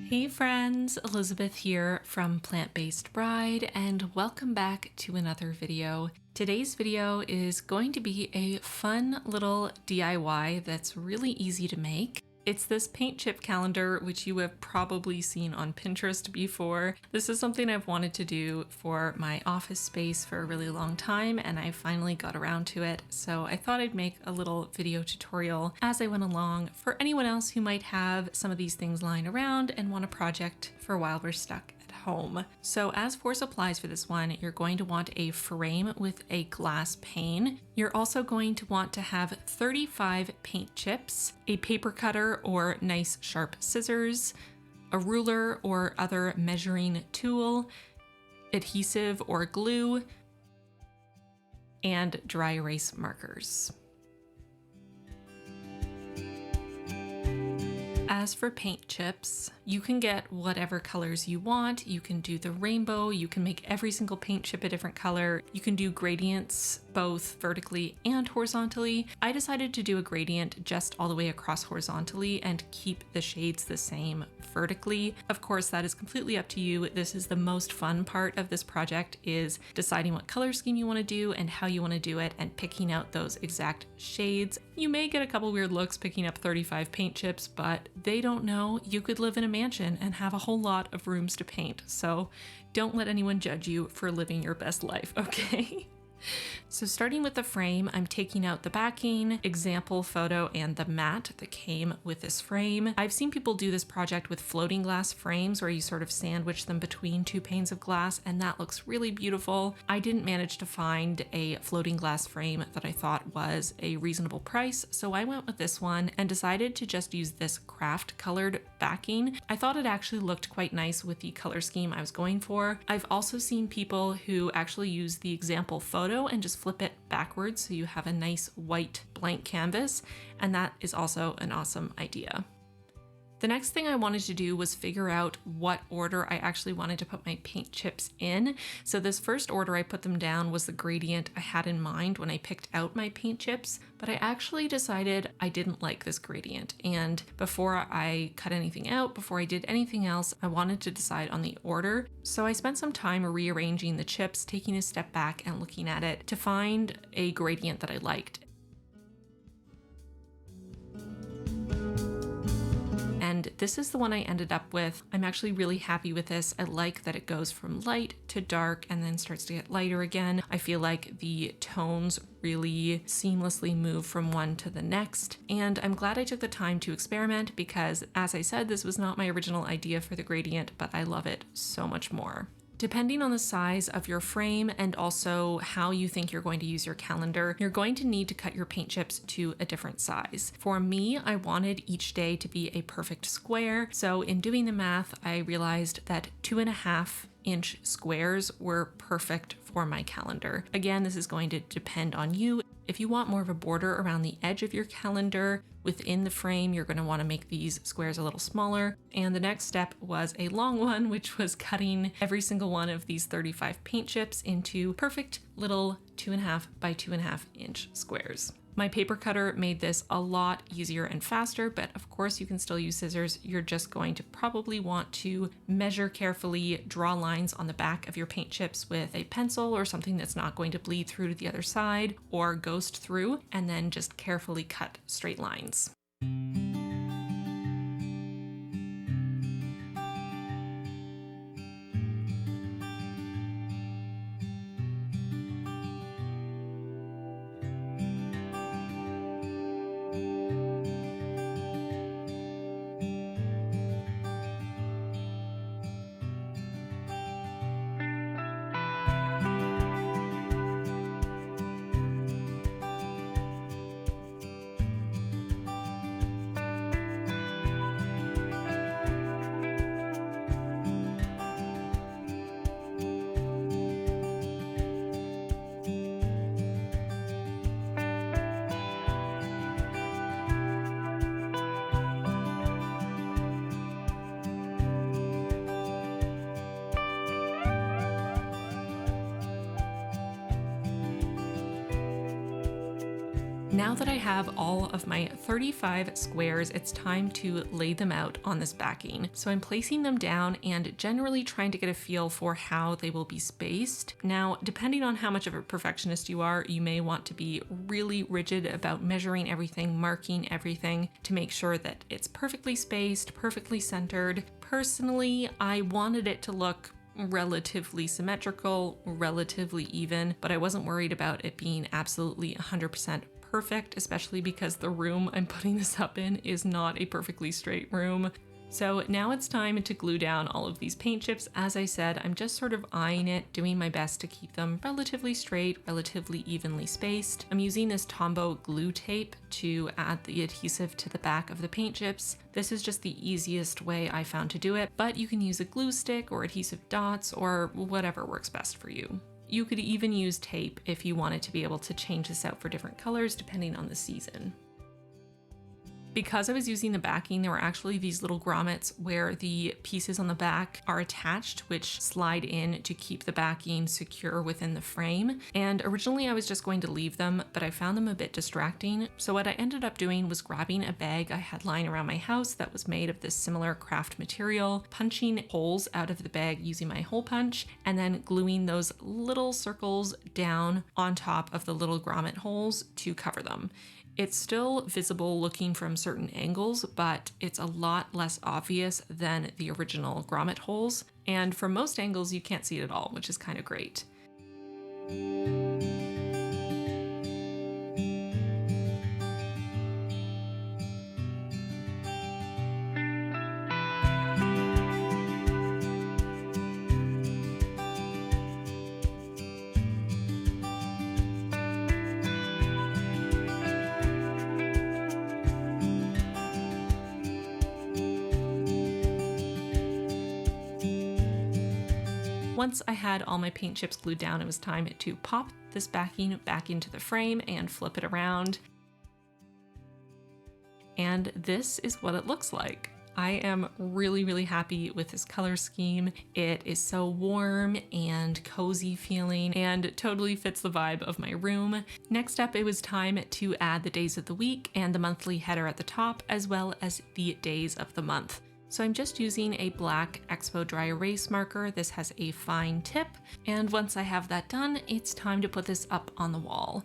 Hey friends, Elizabeth here from Plant-Based Bride, and welcome back to another video. Today's video is going to be a fun little DIY that's really easy to make. It's this paint chip calendar, which you have probably seen on Pinterest before. This is something I've wanted to do for my office space for a really long time, and I finally got around to it. So I thought I'd make a little video tutorial as I went along for anyone else who might have some of these things lying around and want a project for while we're stuck at home. So as for supplies for this one, you're going to want a frame with a glass pane. You're also going to want to have 35 paint chips, a paper cutter or nice sharp scissors, a ruler or other measuring tool, adhesive or glue, and dry erase markers. As for paint chips, you can get whatever colors you want. You can do the rainbow, you can make every single paint chip a different color. You can do gradients both vertically and horizontally. I decided to do a gradient just all the way across horizontally and keep the shades the same vertically. Of course, that is completely up to you. This is the most fun part of this project, is deciding what color scheme you want to do and how you want to do it and picking out those exact shades. You may get a couple weird looks picking up 35 paint chips, but they don't know you could live in a mansion and have a whole lot of rooms to paint. So don't let anyone judge you for living your best life, okay? So starting with the frame, I'm taking out the backing, example photo, and the mat that came with this frame. I've seen people do this project with floating glass frames where you sort of sandwich them between two panes of glass, and that looks really beautiful. I didn't manage to find a floating glass frame that I thought was a reasonable price, so I went with this one and decided to just use this craft colored backing. I thought it actually looked quite nice with the color scheme I was going for. I've also seen people who actually use the example photo and just flip it backwards so you have a nice white blank canvas, and that is also an awesome idea. The next thing I wanted to do was figure out what order I actually wanted to put my paint chips in. So this first order I put them down was the gradient I had in mind when I picked out my paint chips, but I actually decided I didn't like this gradient. And before I cut anything out, before I did anything else, I wanted to decide on the order. So I spent some time rearranging the chips, taking a step back and looking at it to find a gradient that I liked. And this is the one I ended up with. I'm actually really happy with this. I like that it goes from light to dark and then starts to get lighter again. I feel like the tones really seamlessly move from one to the next. And I'm glad I took the time to experiment because, as I said, this was not my original idea for the gradient, but I love it so much more. Depending on the size of your frame and also how you think you're going to use your calendar, you're going to need to cut your paint chips to a different size. For me, I wanted each day to be a perfect square. So in doing the math, I realized that 2.5-inch squares were perfect for my calendar. Again, this is going to depend on you. If you want more of a border around the edge of your calendar within the frame, you're going to want to make these squares a little smaller. And the next step was a long one, which was cutting every single one of these 35 paint chips into perfect little 2.5 by 2.5 inch squares. My paper cutter made this a lot easier and faster, but of course you can still use scissors. You're just going to probably want to measure carefully, draw lines on the back of your paint chips with a pencil or something that's not going to bleed through to the other side or ghost through, and then just carefully cut straight lines. Now that I have all of my 35 squares, it's time to lay them out on this backing. So I'm placing them down and generally trying to get a feel for how they will be spaced. Now, depending on how much of a perfectionist you are, you may want to be really rigid about measuring everything, marking everything to make sure that it's perfectly spaced, perfectly centered. Personally, I wanted it to look relatively symmetrical, relatively even, but I wasn't worried about it being absolutely 100% perfect, especially because the room I'm putting this up in is not a perfectly straight room. So now it's time to glue down all of these paint chips. As I said, I'm just sort of eyeing it, doing my best to keep them relatively straight, relatively evenly spaced. I'm using this Tombow glue tape to add the adhesive to the back of the paint chips. This is just the easiest way I found to do it, but you can use a glue stick or adhesive dots or whatever works best for you. You could even use tape if you wanted to be able to change this out for different colors depending on the season. Because I was using the backing, there were actually these little grommets where the pieces on the back are attached, which slide in to keep the backing secure within the frame. And originally I was just going to leave them, but I found them a bit distracting. So what I ended up doing was grabbing a bag I had lying around my house that was made of this similar craft material, punching holes out of the bag using my hole punch, and then gluing those little circles down on top of the little grommet holes to cover them. It's still visible looking from certain angles, but it's a lot less obvious than the original grommet holes. And from most angles, you can't see it at all, which is kind of great. Once I had all my paint chips glued down, it was time to pop this backing back into the frame and flip it around. And this is what it looks like. I am really, really happy with this color scheme. It is so warm and cozy feeling and totally fits the vibe of my room. Next up, it was time to add the days of the week and the monthly header at the top, as well as the days of the month. So I'm just using a black Expo dry erase marker. This has a fine tip. And once I have that done, it's time to put this up on the wall.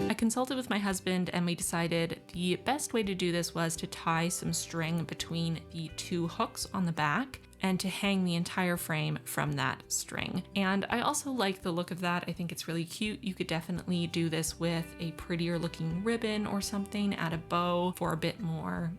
I consulted with my husband and we decided the best way to do this was to tie some string between the two hooks on the back and to hang the entire frame from that string. And I also like the look of that. I think it's really cute. You could definitely do this with a prettier looking ribbon or something, add a bow for a bit more,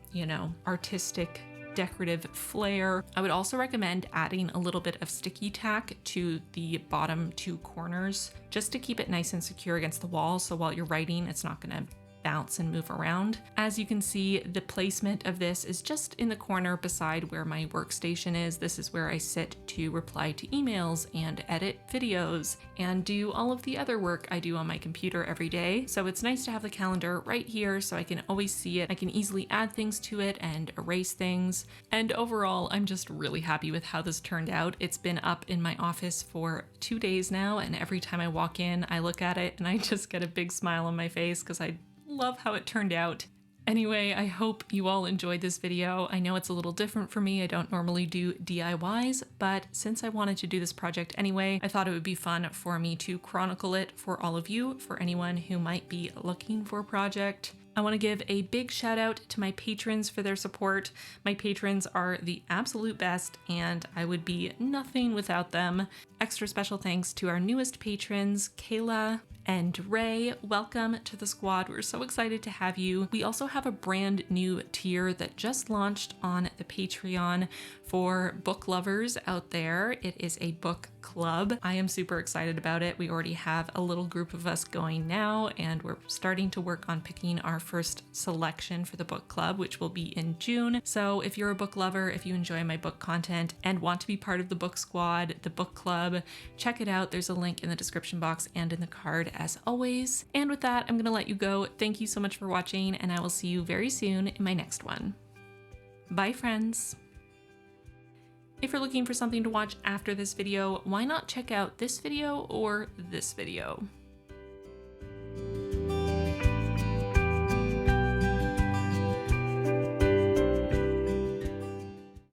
artistic decorative flair. I would also recommend adding a little bit of sticky tack to the bottom two corners just to keep it nice and secure against the wall, so while you're writing it's not going to bounce and move around. As you can see, the placement of this is just in the corner beside where my workstation is. This is where I sit to reply to emails and edit videos and do all of the other work I do on my computer every day. So it's nice to have the calendar right here so I can always see it. I can easily add things to it and erase things. And overall, I'm just really happy with how this turned out. It's been up in my office for 2 days now, and every time I walk in, I look at it and I just get a big smile on my face because I love how it turned out. Anyway, I hope you all enjoyed this video. I know it's a little different for me. I don't normally do DIYs, but since I wanted to do this project anyway, I thought it would be fun for me to chronicle it for all of you, for anyone who might be looking for a project. I want to give a big shout out to my patrons for their support. My patrons are the absolute best, and I would be nothing without them. Extra special thanks to our newest patrons, Kayla and Ray. Welcome to the squad. We're so excited to have you. We also have a brand new tier that just launched on the Patreon for book lovers out there. It is a book club. I am super excited about it. We already have a little group of us going now, and we're starting to work on picking our first selection for the book club, which will be in June. So if you're a book lover, if you enjoy my book content and want to be part of the book squad, the book club, check it out. There's a link in the description box and in the card as always. And with that, I'm gonna let you go. Thank you so much for watching, and I will see you very soon in my next one. Bye, friends. If you're looking for something to watch after this video, why not check out this video or this video?